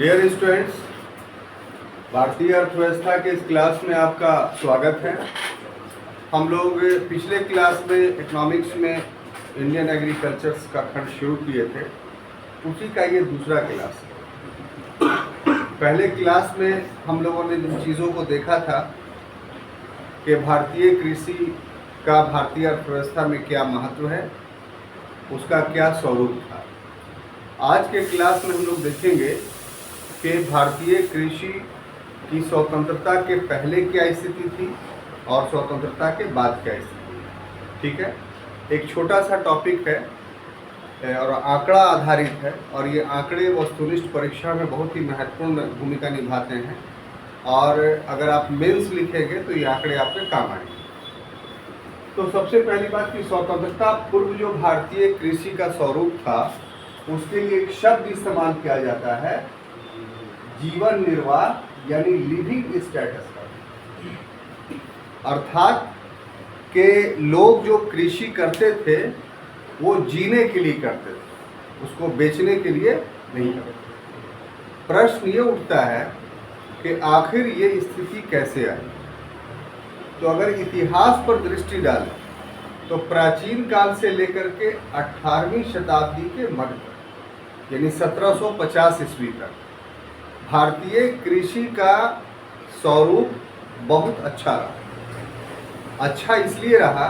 Dear students, भारतीय अर्थव्यवस्था के इस क्लास में आपका स्वागत है। हम लोग पिछले क्लास में इकोनॉमिक्स में इंडियन एग्रीकल्चर्स का खंड शुरू किए थे, उसी का ये दूसरा क्लास है। पहले क्लास में हम लोगों ने जिन चीज़ों को देखा था कि भारतीय कृषि का भारतीय अर्थव्यवस्था में क्या महत्व है, उसका क्या स्वरूप था। आज के क्लास में हम लोग देखेंगे कि भारतीय कृषि की स्वतंत्रता के पहले क्या स्थिति थी और स्वतंत्रता के बाद क्या स्थिति है। ठीक है, एक छोटा सा टॉपिक है और आंकड़ा आधारित है, और ये आंकड़े वस्तुनिष्ठ परीक्षा में बहुत ही महत्वपूर्ण भूमिका निभाते हैं, और अगर आप मेंस लिखेंगे तो ये आंकड़े आपके काम आएंगे। तो सबसे पहली बात कि स्वतंत्रता पूर्व जो भारतीय कृषि का स्वरूप था, उसके लिए एक शब्द इस्तेमाल किया जाता है, जीवन निर्वाह यानी लिविंग स्टेटस का। अर्थात के लोग जो कृषि करते थे वो जीने के लिए करते थे, उसको बेचने के लिए नहीं करते। प्रश्न ये उठता है कि आखिर ये स्थिति कैसे आई। तो अगर इतिहास पर दृष्टि डालें तो प्राचीन काल से लेकर के 18वीं शताब्दी के मध्य तक, यानी 1750 ईस्वी तक, भारतीय कृषि का स्वरूप बहुत अच्छा रहा। अच्छा इसलिए रहा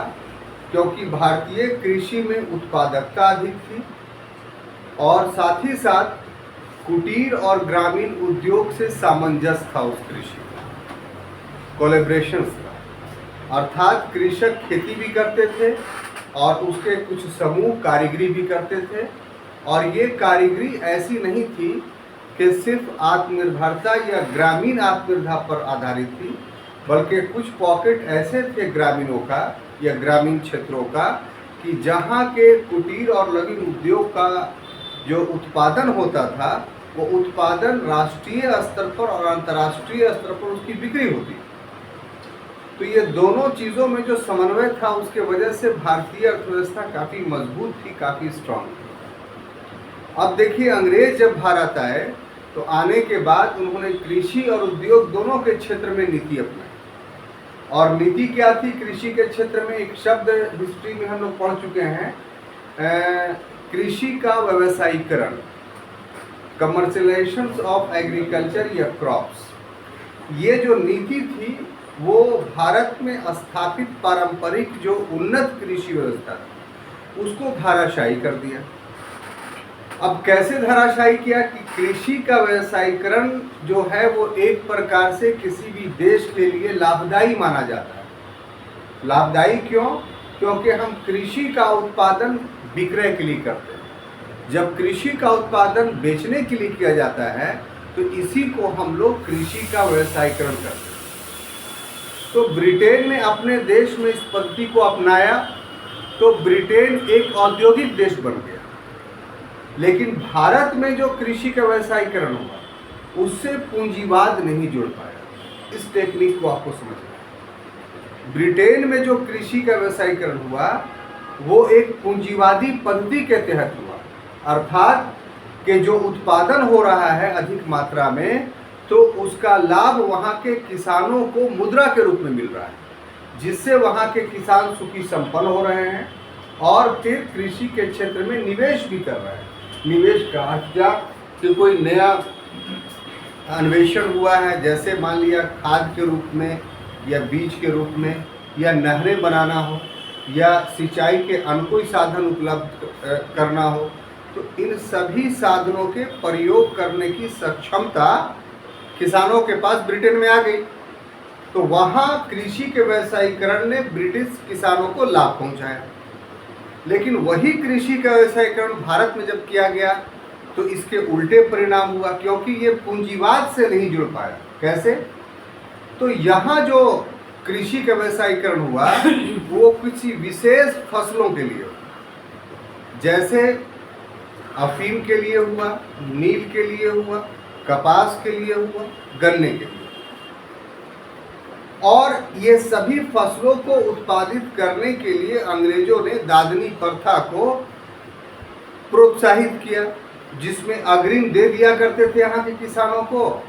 क्योंकि भारतीय कृषि में उत्पादकता अधिक थी, और साथ ही साथ कुटीर और ग्रामीण उद्योग से सामंजस्य था उस कृषि का, कोलैबोरेशन था। अर्थात कृषक खेती भी करते थे और उसके कुछ समूह कारीगरी भी करते थे, और ये कारीगरी ऐसी नहीं थी कि सिर्फ आत्मनिर्भरता या ग्रामीण आत्मनिर्भरता पर आधारित थी, बल्कि कुछ पॉकेट ऐसे थे ग्रामीणों का या ग्रामीण क्षेत्रों का कि जहाँ के कुटीर और लघु उद्योग का जो उत्पादन होता था, वो उत्पादन राष्ट्रीय स्तर पर और अंतर्राष्ट्रीय स्तर पर उसकी बिक्री होती। तो ये दोनों चीज़ों में जो समन्वय था, उसके वजह से भारतीय अर्थव्यवस्था काफ़ी मजबूत थी, काफ़ी स्ट्रांग थी। अब देखिए, अंग्रेज जब भारत आए तो आने के बाद उन्होंने कृषि और उद्योग दोनों के क्षेत्र में नीति अपनाई। और नीति क्या थी कृषि के क्षेत्र में? एक शब्द हिस्ट्री में हम लोग पढ़ चुके हैं, कृषि का व्यवसायीकरण, कमर्शलाइजेशन ऑफ एग्रीकल्चर या क्रॉप्स। ये जो नीति थी वो भारत में स्थापित पारंपरिक जो उन्नत कृषि व्यवस्था थी उसको धराशायी कर दिया। अब कैसे धराशायी किया कि कृषि का व्यवसायीकरण जो है वो एक प्रकार से किसी भी देश के लिए लाभदायी माना जाता है। लाभदायी क्यों? क्योंकि हम कृषि का उत्पादन विक्रय के लिए करते हैं। जब कृषि का उत्पादन बेचने के लिए किया जाता है तो इसी को हम लोग कृषि का व्यवसायीकरण करते हैं। तो ब्रिटेन ने अपने देश में इस पद्धति को अपनाया, तो ब्रिटेन एक औद्योगिक देश बन गया। लेकिन भारत में जो कृषि का व्यवसायीकरण हुआ उससे पूंजीवाद नहीं जुड़ पाया। इस टेक्निक को आपको समझना है। ब्रिटेन में जो कृषि का व्यवसायीकरण हुआ वो एक पूंजीवादी पद्धति के तहत हुआ, अर्थात कि जो उत्पादन हो रहा है अधिक मात्रा में, तो उसका लाभ वहाँ के किसानों को मुद्रा के रूप में मिल रहा है, जिससे वहाँ के किसान सुखी संपन्न हो रहे हैं और फिर कृषि के क्षेत्र में निवेश भी कर रहे हैं। निवेश का क्या कि कोई नया अन्वेषण हुआ है, जैसे मान लिया खाद के रूप में या बीज के रूप में, या नहरें बनाना हो, या सिंचाई के अन्य कोई साधन उपलब्ध करना हो, तो इन सभी साधनों के प्रयोग करने की सक्षमता किसानों के पास ब्रिटेन में आ गई। तो वहाँ कृषि के व्यवसायीकरण ने ब्रिटिश किसानों को लाभ पहुँचाया। लेकिन वही कृषि का व्यवसायीकरण भारत में जब किया गया तो इसके उल्टे परिणाम हुआ, क्योंकि ये पूंजीवाद से नहीं जुड़ पाया। कैसे? तो यहाँ जो कृषि का व्यवसायीकरण हुआ वो किसी विशेष फसलों के लिए हुआ, जैसे अफीम के लिए हुआ, नील के लिए हुआ, कपास के लिए हुआ, गन्ने के लिए। और ये सभी फसलों को उत्पादित करने के लिए अंग्रेजों ने दादनी प्रथा को प्रोत्साहित किया। जिसमें अग्रिम दे दिया करते थे यहाँ के किसानों को,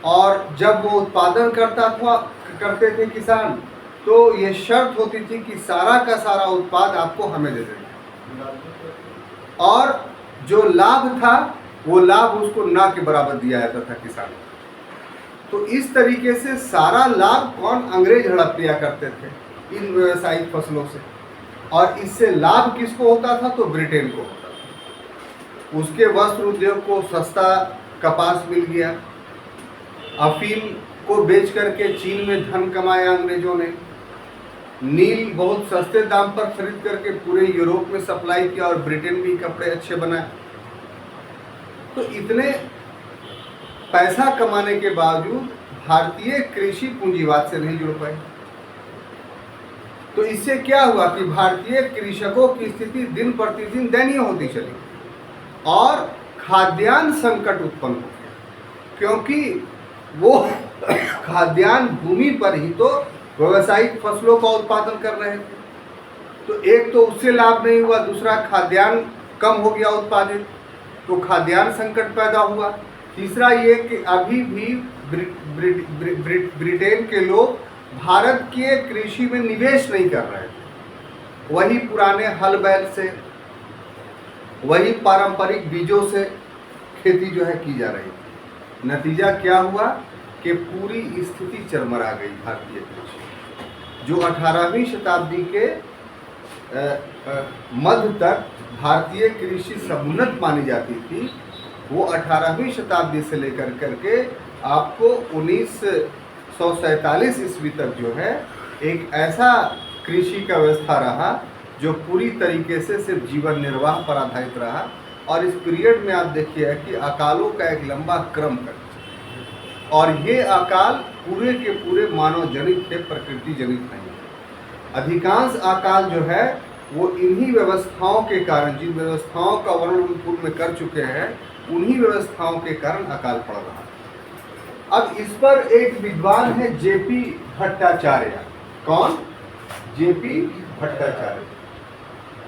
और जब वो उत्पादन करते थे किसान, तो ये शर्त होती थी कि सारा का सारा उत्पाद आपको हमें दे देंगे, और जो लाभ था वो लाभ उसको ना के बराबर दिया जाता था किसान को। तो इस तरीके से सारा लाभ कौन? अंग्रेज हड़प लिया करते थे इन व्यावसायिक फसलों से, और इससे लाभ किसको होता था? तो ब्रिटेन को होता था। उसके वस्त्र उद्योग को सस्ता कपास मिल गया, अफीम को बेच करके चीन में धन कमाया अंग्रेजों ने, नील बहुत सस्ते दाम पर खरीद करके पूरे यूरोप में सप्लाई किया, और ब्रिटेन भी कपड़े अच्छे बनाए। तो इतने पैसा कमाने के बावजूद भारतीय कृषि पूंजीवाद से नहीं जुड़ पाई। तो इससे क्या हुआ कि भारतीय कृषकों की स्थिति दिन प्रतिदिन दयनीय होती चली, और खाद्यान्न संकट उत्पन्न हो गया, क्योंकि वो खाद्यान्न भूमि पर ही तो व्यावसायिक फसलों का उत्पादन कर रहे थे। तो एक तो उससे लाभ नहीं हुआ, दूसरा खाद्यान्न कम हो गया उत्पादित, तो खाद्यान्न संकट पैदा हुआ। तीसरा ये कि अभी भी ब्रिटेन के लोग भारत के कृषि में निवेश नहीं कर रहे थे, वही पुराने हल बैल से, वही पारंपरिक बीजों से खेती जो है की जा रही थी। नतीजा क्या हुआ कि पूरी स्थिति चरमरा गई भारतीय कृषि। जो 18वीं शताब्दी के मध्य तक भारतीय कृषि समुन्नत मानी जाती थी, वो 18वीं शताब्दी से लेकर करके आपको 1947 ईस्वी तक जो है एक ऐसा कृषि का व्यवस्था रहा जो पूरी तरीके से सिर्फ जीवन निर्वाह पर आधारित रहा। और इस पीरियड में आप देखिए कि अकालों का एक लंबा क्रम है, और ये अकाल पूरे के पूरे मानव जनित थे, प्रकृति जनित नहीं। अधिकांश अकाल जो है वो इन्हीं व्यवस्थाओं के कारण, जिन व्यवस्थाओं का वर्णन हम पूर्व में कर चुके हैं, उन्हीं व्यवस्थाओं के कारण अकाल पड़ रहा है। अब इस पर एक विद्वान है जेपी भट्टाचार्य। कौन? जेपी भट्टाचार्य।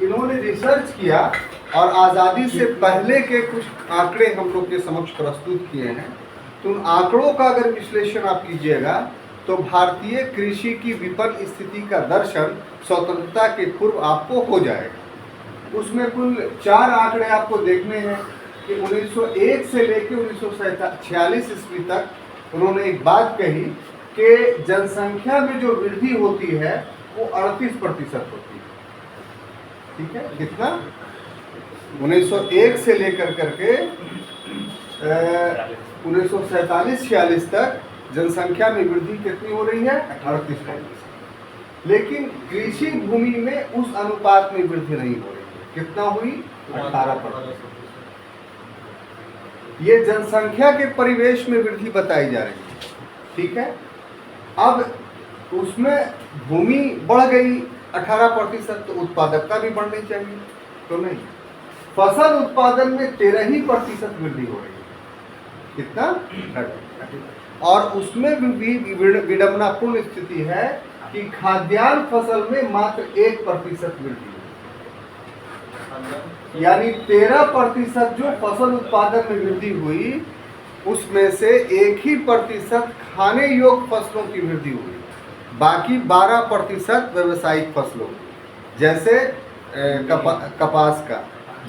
इन्होंने रिसर्च किया और आज़ादी से पहले के कुछ आंकड़े हम लोग के समक्ष प्रस्तुत किए हैं। तो उन आंकड़ों का अगर विश्लेषण आप कीजिएगा तो भारतीय कृषि की विपन्न स्थिति का दर्शन स्वतंत्रता के पूर्व आपको हो जाएगा। उसमें कुल 4 आंकड़े आपको देखने हैं कि 1901 से लेकर 1946 ईस्वी तक उन्होंने एक बात कही कि जनसंख्या में जो वृद्धि होती है वो 38% होती है। ठीक है, कितना? 1901 से लेकर करके 1947-46 तक जनसंख्या में वृद्धि कितनी हो रही है? 38%। लेकिन कृषि भूमि में उस अनुपात में वृद्धि नहीं हो रही है। कितना हुई? 18%। ये जनसंख्या के परिवेश में वृद्धि बताई जा रही है। ठीक है, अब उसमें भूमि बढ़ गई 18%, तो उत्पादकता भी बढ़नी चाहिए, तो नहीं। फसल उत्पादन में 13% वृद्धि हो रही है। कितना? 30। और उसमें भी विडंबनापूर्ण स्थिति है कि खाद्यान्न फसल में मात्र 1% वृद्धि हुई। यानी 13% जो फसल उत्पादन में वृद्धि हुई, उसमें से 1% खाने योग्य फसलों की वृद्धि हुई, बाकी 12% व्यावसायिक फसलों, जैसे कपास का।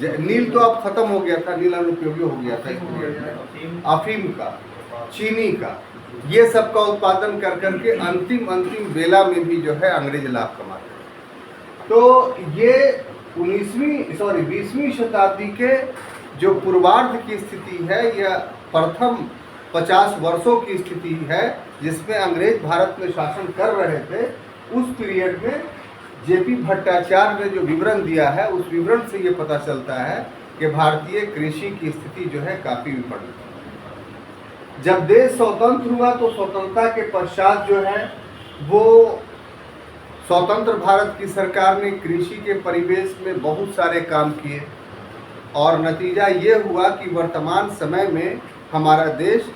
नील तो अब खत्म हो गया था, नील अनुपयोगी हो गया था इस पीरियड में। अफीम का, चीनी का, ये सब का उत्पादन कर करके अंतिम बेला में भी जो है अंग्रेज लाभ कमाते हैं। तो ये 20वीं शताब्दी के जो पूर्वार्ध की स्थिति है, यह प्रथम 50 वर्षों की स्थिति है जिसमें अंग्रेज भारत में शासन कर रहे थे। उस पीरियड में जेपी भट्टाचार्य ने जो विवरण दिया है, उस विवरण से ये पता चलता है कि भारतीय कृषि की स्थिति जो है काफ़ी विपन्न है। जब देश स्वतंत्र हुआ तो स्वतंत्रता के पश्चात जो है वो स्वतंत्र भारत की सरकार ने कृषि के परिवेश में बहुत सारे काम किए, और नतीजा ये हुआ कि वर्तमान समय में हमारा देश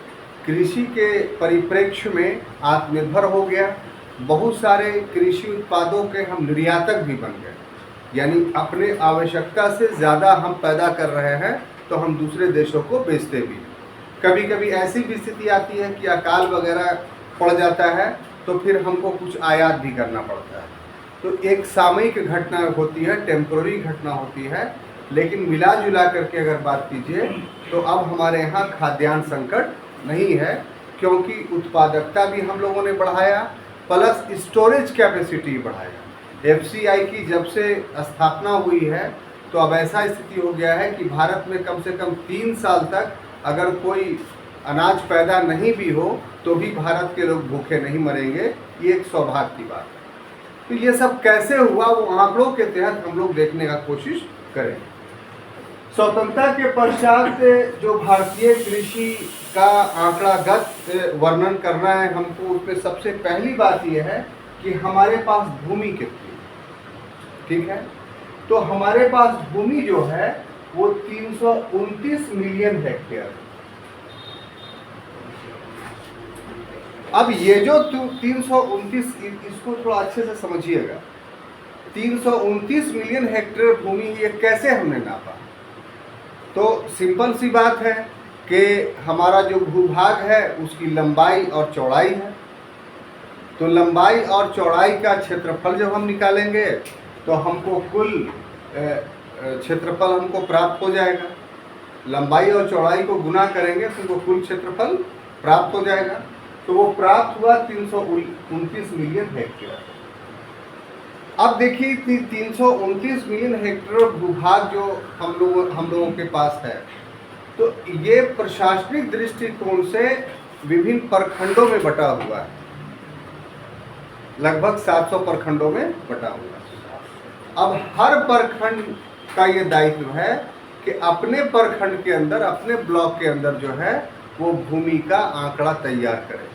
कृषि के परिप्रेक्ष्य में आत्मनिर्भर हो गया। बहुत सारे कृषि उत्पादों के हम निर्यातक भी बन गए, यानी अपने आवश्यकता से ज़्यादा हम पैदा कर रहे हैं तो हम दूसरे देशों को बेचते भी हैं। कभी कभी ऐसी भी स्थिति आती है कि अकाल वगैरह पड़ जाता है तो फिर हमको कुछ आयात भी करना पड़ता है। तो एक सामयिक घटना होती है, टेम्पोररी घटना होती है, लेकिन मिला जुला करके अगर बात कीजिए तो अब हमारे यहाँ खाद्यान्न संकट नहीं है, क्योंकि उत्पादकता भी हम लोगों ने बढ़ाया, प्लस स्टोरेज कैपेसिटी बढ़ाया। FCI की जब से स्थापना हुई है तो अब ऐसा स्थिति हो गया है कि भारत में कम से कम 3 साल तक अगर कोई अनाज पैदा नहीं भी हो तो भी भारत के लोग भूखे नहीं मरेंगे। ये एक सौभाग्य की बात है। तो ये सब कैसे हुआ वो आंकड़ों के तहत हम लोग देखने का कोशिश करें। स्वतंत्रता के पश्चात जो भारतीय कृषि का आंकड़ागत वर्णन करना है हमको, उसमें सबसे पहली बात यह है कि हमारे पास भूमि कितनी है। ठीक है, तो हमारे पास भूमि जो है वो 329 मिलियन हेक्टेयर। अब ये जो 329, इसको थोड़ा अच्छे से समझिएगा। 329 मिलियन हेक्टेयर भूमि ये कैसे हमने नापा? तो सिंपल सी बात है कि हमारा जो भूभाग है उसकी लंबाई और चौड़ाई है। तो लंबाई और चौड़ाई का क्षेत्रफल जब हम निकालेंगे तो हमको कुल क्षेत्रफल हमको प्राप्त हो जाएगा। लंबाई और चौड़ाई को गुना करेंगे तो हमको कुल क्षेत्रफल प्राप्त हो जाएगा। तो वो प्राप्त हुआ 329 मिलियन हेक्टेयर। अब देखिए 329 मिलियन हेक्टेयर भूभाग जो हम लोगों के पास है, तो ये प्रशासनिक दृष्टिकोण से विभिन्न प्रखंडों में बटा हुआ है। लगभग 700 प्रखंडों में बटा हुआ है। अब हर प्रखंड का ये दायित्व है कि अपने प्रखंड के अंदर, अपने ब्लॉक के अंदर जो है वो भूमि का आंकड़ा तैयार करे।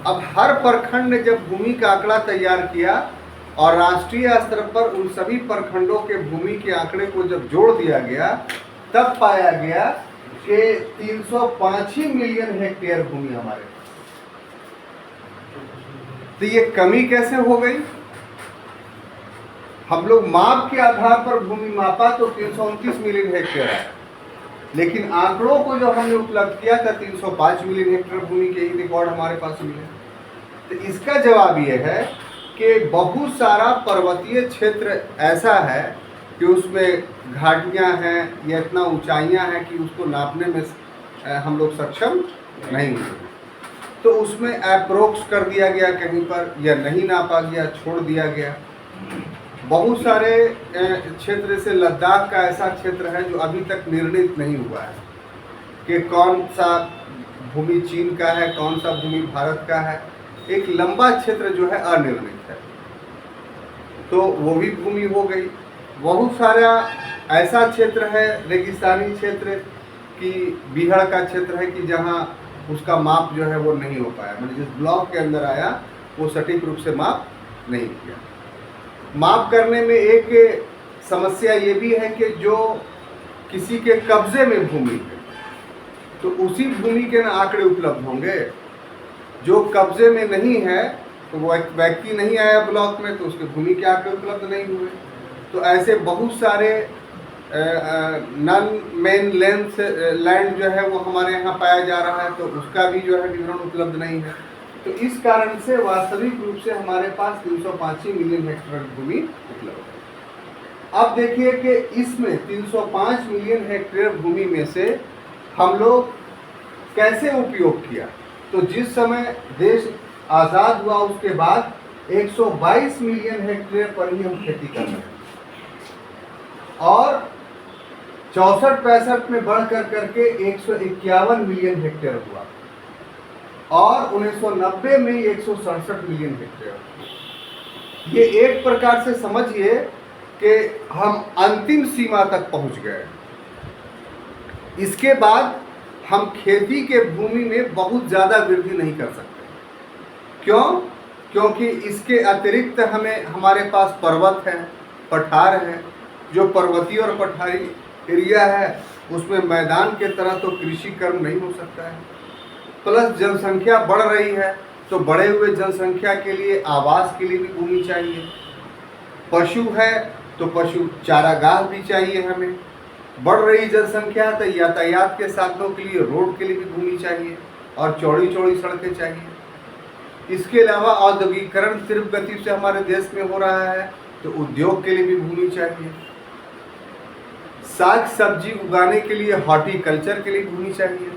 अब हर प्रखंड ने जब भूमि का आंकड़ा तैयार किया और राष्ट्रीय स्तर पर उन सभी प्रखंडों के भूमि के आंकड़े को जब जोड़ दिया गया, तब पाया गया कि 305 मिलियन हेक्टेयर भूमि हमारे। तो ये कमी कैसे हो गई? हम लोग माप के आधार पर भूमि मापा तो 329 मिलियन हेक्टेयर है, लेकिन आंकड़ों को जो हमने उपलब्ध किया था 305 मिलियन हेक्टेयर भूमि के ही रिकॉर्ड हमारे पास मिले। तो इसका जवाब ये है कि बहुत सारा पर्वतीय क्षेत्र ऐसा है कि उसमें घाटियां हैं या इतना ऊंचाइयां हैं कि उसको नापने में हम लोग सक्षम नहीं हुए। तो उसमें अप्रोक्स कर दिया गया कहीं पर, या नहीं नापा गया, छोड़ दिया गया। बहुत सारे क्षेत्र से लद्दाख का ऐसा क्षेत्र है जो अभी तक निर्णित नहीं हुआ है कि कौन सा भूमि चीन का है, कौन सा भूमि भारत का है। एक लंबा क्षेत्र जो है अनिर्णित है, तो वो भी भूमि हो गई। बहुत सारा ऐसा क्षेत्र है रेगिस्तानी क्षेत्र की, बिहार का क्षेत्र है कि जहाँ उसका माप जो है वो नहीं हो पाया, मतलब जिस ब्लॉक के अंदर आया वो सटीक रूप से माप नहीं किया। माप करने में एक समस्या ये भी है कि जो किसी के कब्जे में भूमि है तो उसी भूमि के ना आंकड़े उपलब्ध होंगे। जो कब्जे में नहीं है तो वो व्यक्ति नहीं आया ब्लॉक में, तो उसके भूमि के आंकड़े उपलब्ध नहीं हुए। तो ऐसे बहुत सारे नॉन मेन लैंड जो है वो हमारे यहाँ पाया जा रहा है, तो उसका भी जो है विवरण उपलब्ध नहीं है। तो इस कारण से वास्तविक रूप से हमारे पास 305 मिलियन हेक्टेयर भूमि उपलब्ध है। अब देखिए कि इसमें 305 मिलियन हेक्टेयर भूमि में से हम लोग कैसे उपयोग किया। तो जिस समय देश आज़ाद हुआ उसके बाद 122 मिलियन हेक्टेयर पर ही हम खेती कर रहे हैं, और 64-65 में बढ़ करके 151 मिलियन हेक्टेयर हुआ, और 1990 में 167 मिलियन हेक्टेयर। ये एक प्रकार से समझिए कि हम अंतिम सीमा तक पहुंच गए। इसके बाद हम खेती के भूमि में बहुत ज़्यादा वृद्धि नहीं कर सकते। क्यों? क्योंकि इसके अतिरिक्त हमारे पास पर्वत है, पठार है। जो पर्वतीय और पठारी एरिया है उसमें मैदान के तरह तो कृषि कर्म नहीं हो सकता है। प्लस जनसंख्या बढ़ रही है, तो बढ़े हुए जनसंख्या के लिए आवास के लिए भी भूमि चाहिए। पशु है तो पशु चारागाह भी चाहिए हमें। बढ़ रही जनसंख्या तो यातायात के साधनों के लिए रोड के लिए भी भूमि चाहिए और चौड़ी चौड़ी सड़कें चाहिए। इसके अलावा औद्योगिकरण तीव्र गति से हमारे देश में हो रहा है, तो उद्योग के लिए भी भूमि चाहिए। साग सब्जी उगाने के लिए हॉर्टिकल्चर के लिए भूमि चाहिए।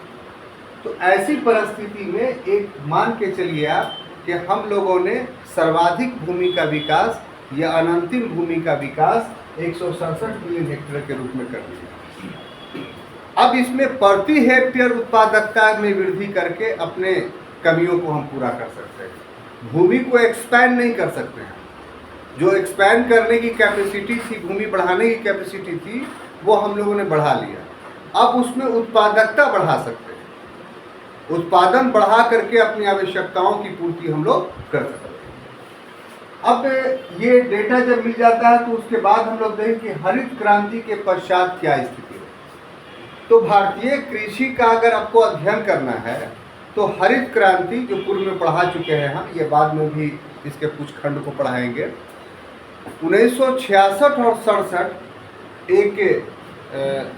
तो ऐसी परिस्थिति में एक मान के चलिए आप कि हम लोगों ने सर्वाधिक भूमि का विकास या अनंतिम भूमि का विकास 167 मिलियन हेक्टेयर के रूप में कर दिया। अब इसमें प्रति हेक्टेयर उत्पादकता में वृद्धि करके अपने कमियों को हम पूरा कर सकते हैं। भूमि को एक्सपैंड नहीं कर सकते हैं। जो एक्सपैंड करने की कैपेसिटी थी, भूमि बढ़ाने की कैपेसिटी थी, वो हम लोगों ने बढ़ा लिया। अब उसमें उत्पादकता बढ़ा सकते हैं। उत्पादन बढ़ा करके अपनी आवश्यकताओं की पूर्ति हम लोग कर सकते हैं। अब ये डेटा जब मिल जाता है तो उसके बाद हम लोग देखें कि हरित क्रांति के पश्चात क्या स्थिति है। तो भारतीय कृषि का अगर आपको अध्ययन करना है तो हरित क्रांति जो पूर्व में पढ़ा चुके हैं हम, ये बाद में भी इसके कुछ खंड को पढ़ाएंगे। 1966 और 67 एक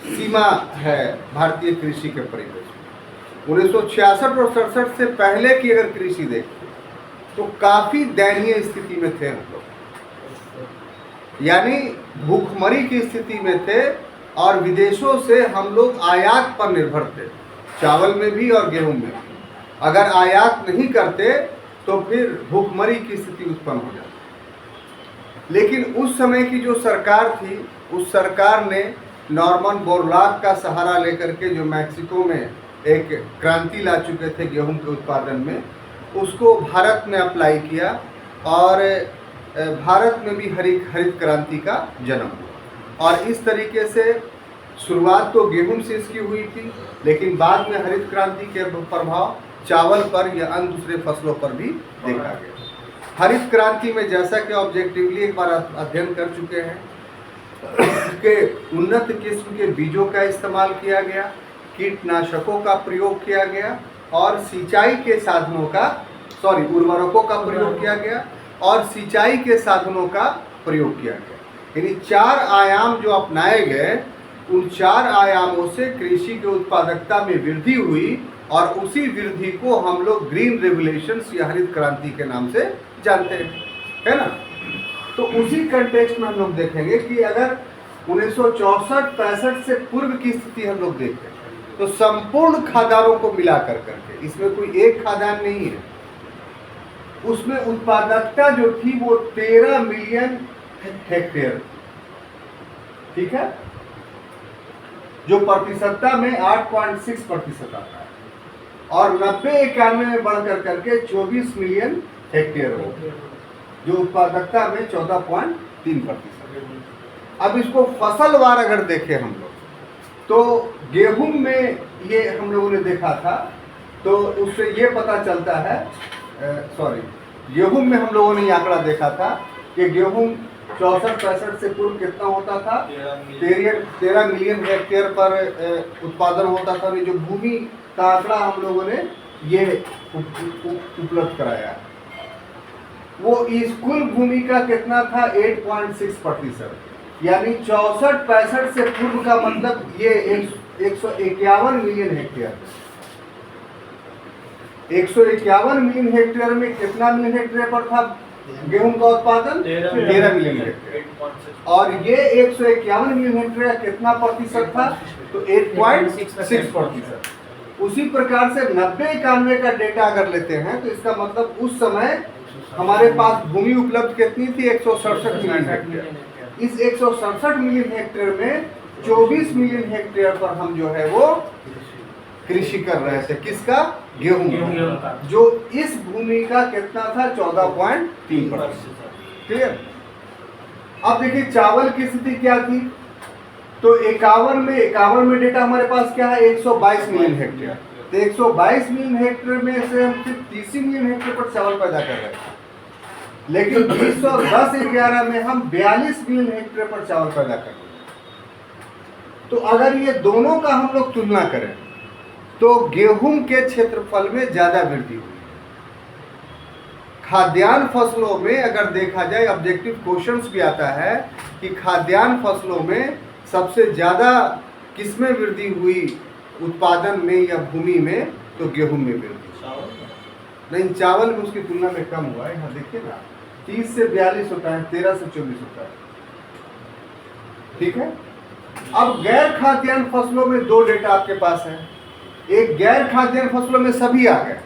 सीमा है भारतीय कृषि के परिवेश में। 1966 और 67 से पहले की अगर कृषि देखें तो काफ़ी दयनीय स्थिति में थे हम लोग, यानी भूखमरी की स्थिति में थे और विदेशों से हम लोग आयात पर निर्भर थे, चावल में भी और गेहूं में भी। अगर आयात नहीं करते तो फिर भूखमरी की स्थिति उत्पन्न हो जाती। लेकिन उस समय की जो सरकार थी, उस सरकार ने नॉर्मन बोरलॉग का सहारा लेकर के जो मैक्सिको में एक क्रांति ला चुके थे गेहूं के उत्पादन में, उसको भारत में अप्लाई किया और भारत में भी हरित क्रांति का जन्म हुआ। और इस तरीके से शुरुआत तो गेहूं से इसकी हुई थी, लेकिन बाद में हरित क्रांति के प्रभाव चावल पर या अन्य दूसरे फसलों पर भी देखा गया। हरित क्रांति में जैसा कि ऑब्जेक्टिवली एक बार अध्ययन कर चुके हैं कि उन्नत किस्म के बीजों का इस्तेमाल किया गया, कीटनाशकों का प्रयोग किया गया और सिंचाई के साधनों का उर्वरकों का प्रयोग किया गया और सिंचाई के साधनों का प्रयोग किया गया। यानी 4 आयाम जो अपनाए गए, उन 4 आयामों से कृषि की उत्पादकता में वृद्धि हुई और उसी वृद्धि को हम लोग ग्रीन रेवोल्यूशंस या हरित क्रांति के नाम से जानते हैं, है ना। तो उसी कंटेक्स्ट में हम लोग देखेंगे कि अगर 1964-65 से पूर्व की स्थिति हम लोग देखें तो संपूर्ण खादानों को मिला करके, इसमें कोई एक खादान नहीं है, उसमें उत्पादकता जो थी वो 13 मिलियन हेक्टेयर, ठीक है, जो प्रतिशतता में 8.6% आता है और 90-91 में बढ़कर करके 24 मिलियन हेक्टेयर हो, जो उत्पादकता में 14.3%। अब इसको फसलवार अगर देखें हम लोग तो गेहूं में ये हम लोगों ने देखा था, तो उससे ये पता चलता है, गेहूं में हम लोगों ने ये आंकड़ा देखा था कि गेहूं 64-65 से पूर्व कितना होता था, 13 मिलियन हेक्टेयर पर उत्पादन होता था। जो भूमि का आंकड़ा हम लोगों ने ये उपलब्ध कराया, वो इस कुल भूमि का कितना था, 8.6%, यानी 64-65 से पूर्व का मतलब ये 151 मिलियन हेक्टेयर। 151 मिलियन हेक्टेयर में कितना मिलियन हेक्टेयर पर था गेहूं का उत्पादन, 13 मिलियन हेक्टेयर, और ये 151 मिलियन हेक्टेयर कितना प्रतिशत था, तो 8.6%। उसी प्रकार से 90-91 का डेटा अगर लेते हैं तो इसका मतलब उस समय हमारे पास भूमि उपलब्ध कितनी थी, 167 मिलियन हेक्टेयर। इस 167 मिलियन हेक्टेयर में 24 मिलियन हेक्टेयर पर हम जो है वो कृषि कर रहे थे, किसका, गेहूं, जो इस भूमि का कितना था, 14.3%। क्लियर। अब देखिए चावल की स्थिति क्या थी, तो 51 में डेटा हमारे पास क्या है, 122 मिलियन हेक्टेयर। तो 122 मिलियन हेक्टेयर में से हम सिर्फ 30 मिलियन हेक्टेयर पर चावल पैदा कर रहे थे, लेकिन 2010-11 में हम 42 मिलियन हेक्टेयर पर चावल पैदा कर रहे हैं। तो अगर ये दोनों का हम लोग तुलना करें तो गेहूं के क्षेत्रफल में ज़्यादा वृद्धि हुई। खाद्यान्न फसलों में अगर देखा जाए, ऑब्जेक्टिव क्वेश्चंस भी आता है कि खाद्यान्न फसलों में सबसे ज़्यादा किसमें वृद्धि हुई उत्पादन में या भूमि में? तो गेहूं में वृद्धि। नहीं, चावल में उसकी तुलना में कम हुआ है। यहाँ देखिए ना, 30 से 42 होता है, 13 से 24 होता है। ठीक है। अब गैर खाद्यान्न फसलों में दो डेटा आपके पास है। एक गैर खाद्यान्न फसलों में सभी आ गए,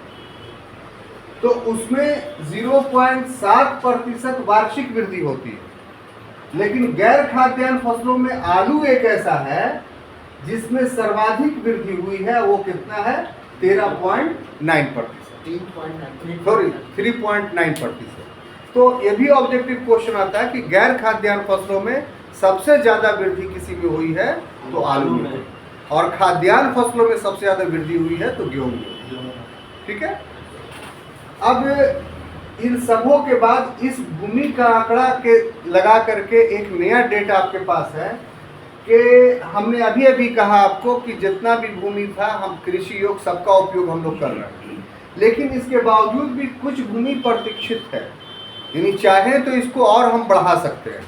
तो उसमें 0.7% वार्षिक वृद्धि होती है। लेकिन गैर खाद्यान्न फसलों में आलू एक ऐसा है जिसमें सर्वाधिक वृद्धि हुई है। वो कितना है? 13.9%, सॉरी 3.9%। तो ये भी ऑब्जेक्टिव क्वेश्चन आता है कि गैर खाद्यान्न फसलों में सबसे ज्यादा वृद्धि किसी में हुई है? तो आलू में। और खाद्यान्न फसलों में सबसे ज्यादा वृद्धि हुई है तो गेहूं में। ठीक है। अब इन सबों के बाद इस भूमि का आंकड़ा के लगा करके एक नया डेटा आपके पास है कि हमने अभी अभी कहा आपको कि जितना भी भूमि था हम कृषि योग सबका उपयोग हम लोग कर रहे हैं, लेकिन इसके बावजूद भी कुछ भूमि प्रतीक्षित है, यानी चाहे तो इसको और हम बढ़ा सकते हैं।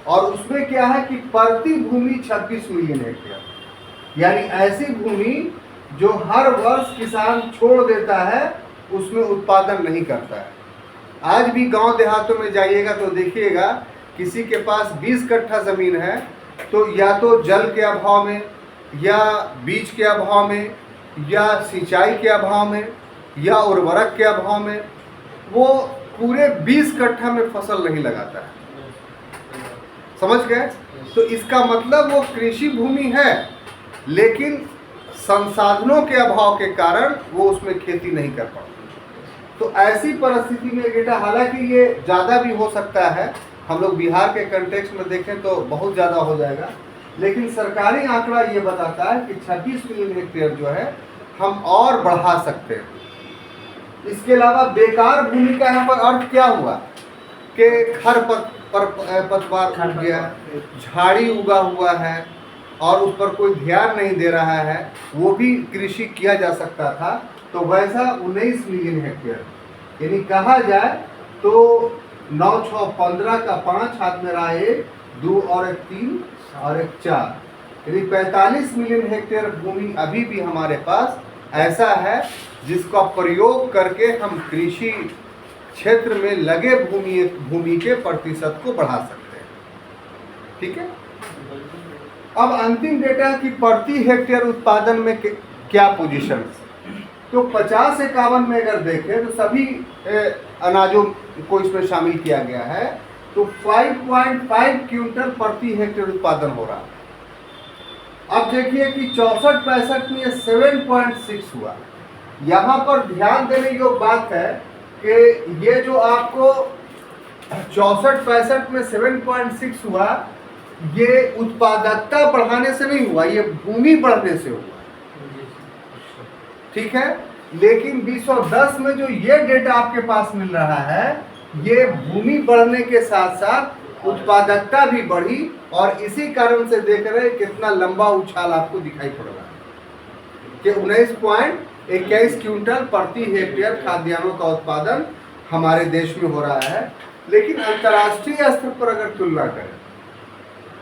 और उसमें क्या है कि प्रति भूमि 26 मिलियन हेक्टेयर, यानी ऐसी भूमि जो हर वर्ष किसान छोड़ देता है, उसमें उत्पादन नहीं करता है। आज भी गांव देहातों में जाइएगा तो देखिएगा किसी के पास 20 कट्ठा ज़मीन है, तो या तो जल के अभाव में, या बीज के अभाव में, या सिंचाई के अभाव में, या उर्वरक के अभाव में वो पूरे 20 कट्ठा में फसल नहीं लगाता है। समझ गए? तो इसका मतलब वो कृषि भूमि है, लेकिन संसाधनों के अभाव के कारण वो उसमें खेती नहीं कर पाता। तो ऐसी परिस्थिति में बेटा, हालांकि ये ज़्यादा भी हो सकता है, हम लोग बिहार के कंटेक्स्ट में देखें तो बहुत ज़्यादा हो जाएगा, लेकिन सरकारी आंकड़ा ये बताता है कि 26 मिलियन हेक्टेयर जो है हम और बढ़ा सकते हैं। इसके अलावा बेकार भूमि का यहाँ पर अर्थ क्या हुआ कि खरपतवार उग गया, झाड़ी उगा हुआ है और उस पर कोई ध्यान नहीं दे रहा है, वो भी कृषि किया जा सकता था। तो वैसा 19 मिलियन हेक्टेयर, यानी कहा जाए तो 9 6 15 का 5 हाथ में रहा 1 2 और 1 3 और 1 4, यानी 45 मिलियन हेक्टेयर भूमि अभी भी हमारे पास ऐसा है जिसका प्रयोग करके हम कृषि क्षेत्र में लगे भूमि के प्रतिशत को बढ़ा सकते हैं। ठीक है। अब अंतिम डेटा कि प्रति हेक्टेयर उत्पादन में क्या पोजीशन, तो 50-51 में अगर देखें तो सभी अनाजों को इसमें शामिल किया गया है, तो 5.5 क्विंटल प्रति हेक्टेयर उत्पादन हो रहा है। अब देखिए कि 64-65 में 7.6 हुआ। यहाँ पर ध्यान देने योग्य बात है कि ये जो आपको 64-65 में 7.6 हुआ, ये उत्पादकता बढ़ाने से नहीं हुआ, ये भूमि बढ़ने से हुआ। ठीक है। लेकिन 2010 में जो ये डेटा आपके पास मिल रहा है, ये भूमि बढ़ने के साथ साथ उत्पादकता भी बढ़ी, और इसी कारण से देख रहे हैं कितना लंबा उछाल आपको दिखाई पड़ रहा है कि 19.21 क्विंटल प्रति हेक्टेयर खाद्यान्नों का उत्पादन हमारे देश में हो रहा है। लेकिन अंतर्राष्ट्रीय स्तर पर अगर तुलना करें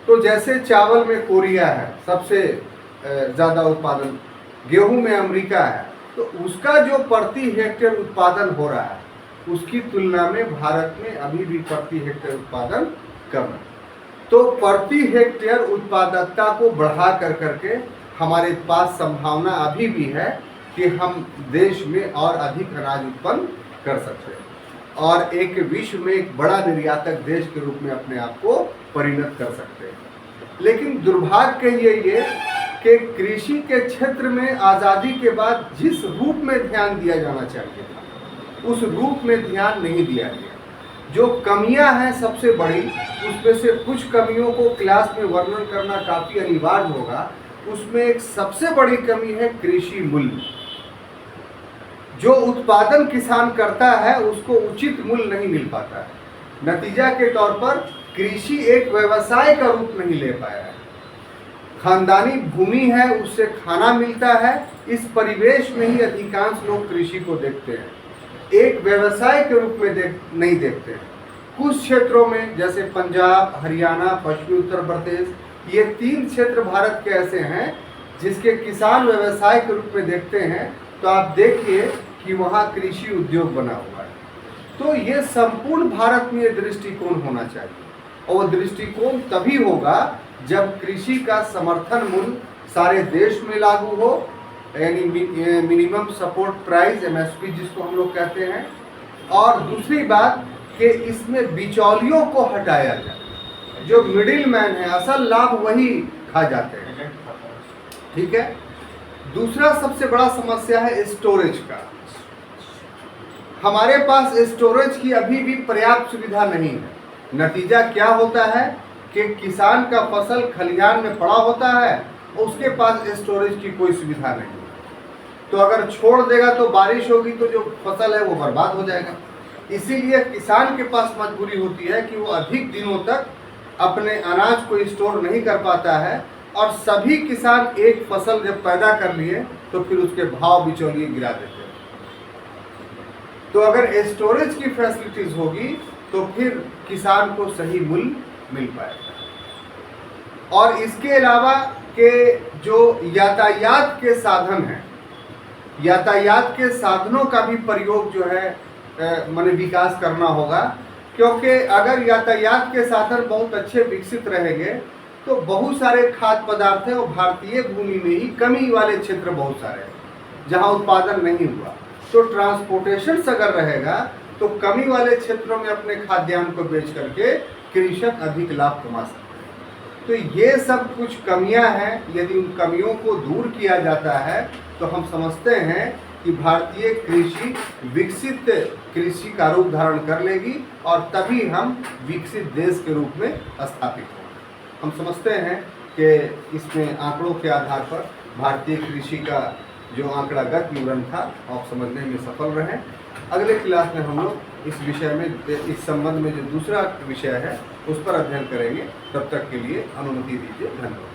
तो जैसे चावल में कोरिया है सबसे ज़्यादा उत्पादन, गेहूं में अमेरिका है, तो उसका जो प्रति हेक्टेयर उत्पादन हो रहा है उसकी तुलना में भारत में अभी भी प्रति हेक्टेयर उत्पादन कम है। तो प्रति हेक्टेयर उत्पादकता को बढ़ा कर करके हमारे पास संभावना अभी भी है कि हम देश में और अधिक अनाज उत्पन्न कर सकते हैं और एक विश्व में एक बड़ा निर्यातक देश के रूप में अपने आप को परिणत कर सकते हैं। लेकिन दुर्भाग्य ये कि कृषि के क्षेत्र में आज़ादी के बाद जिस रूप में ध्यान दिया जाना चाहिए था, उस रूप में ध्यान नहीं दिया गया। जो कमियां हैं सबसे बड़ी, उसमें से कुछ कमियों को क्लास में वर्णन करना काफ़ी अनिवार्य होगा। उसमें एक सबसे बड़ी कमी है कृषि मूल्य। जो उत्पादन किसान करता है उसको उचित मूल्य नहीं मिल पाता है। नतीजा के तौर पर कृषि एक व्यवसाय का रूप नहीं ले पाया है। खानदानी भूमि है, उससे खाना मिलता है, इस परिवेश में ही अधिकांश लोग कृषि को देखते हैं, एक व्यवसाय के रूप में नहीं देखते हैं। कुछ क्षेत्रों में जैसे पंजाब, हरियाणा, पश्चिमी उत्तर प्रदेश, ये 3 क्षेत्र भारत के ऐसे हैं जिसके किसान व्यवसाय के रूप में देखते हैं, तो आप देखिए कि वहाँ कृषि उद्योग बना हुआ है। तो ये संपूर्ण भारत में ये दृष्टिकोण होना चाहिए, और वो दृष्टिकोण तभी होगा जब कृषि का समर्थन मूल्य सारे देश में लागू हो, यानी मिनिमम सपोर्ट प्राइस MSP जिसको हम लोग कहते हैं। और दूसरी बात कि इसमें बिचौलियों को हटाया जाए, जो मिडिल मैन है असल लाभ वही खा जाते हैं। ठीक है। दूसरा सबसे बड़ा समस्या है स्टोरेज का। हमारे पास स्टोरेज की अभी भी पर्याप्त सुविधा नहीं है। नतीजा क्या होता है कि किसान का फसल खलिहान में पड़ा होता है, उसके पास स्टोरेज की कोई सुविधा नहीं है। तो अगर छोड़ देगा तो बारिश होगी तो जो फसल है वो बर्बाद हो जाएगा। इसीलिए किसान के पास मजबूरी होती है कि वो अधिक दिनों तक अपने अनाज को स्टोर नहीं कर पाता है, और सभी किसान एक फसल जब पैदा कर लिए तो फिर उसके भाव बिचौलिए गिरा देते हैं। तो अगर स्टोरेज की फैसिलिटीज होगी तो फिर किसान को सही मूल्य मिल पाएगा। और इसके अलावा के जो यातायात के साधन हैं, यातायात के साधनों का भी प्रयोग जो है माने विकास करना होगा, क्योंकि अगर यातायात के साधन बहुत अच्छे विकसित रहेंगे तो बहुत सारे खाद्य पदार्थ हैं, और भारतीय भूमि में ही कमी वाले क्षेत्र बहुत सारे हैं जहां उत्पादन नहीं हुआ। तो ट्रांसपोर्टेशन अगर रहेगा तो कमी वाले क्षेत्रों में अपने खाद्यान्न को बेच करके कृषक अधिक लाभ कमा सकते हैं। तो ये सब कुछ कमियां हैं। यदि उन कमियों को दूर किया जाता है तो हम समझते हैं कि भारतीय कृषि विकसित कृषि का रूप धारण कर लेगी, और तभी हम विकसित देश के रूप में स्थापित होंगे। हम समझते हैं कि इसमें आंकड़ों के आधार पर भारतीय कृषि का जो आंकड़ागत विवरण था आप समझने में सफल रहे। अगले क्लास में हम लोग इस विषय में, इस संबंध में जो दूसरा विषय है उस पर अध्ययन करेंगे। तब तक के लिए अनुमति दीजिए। धन्यवाद।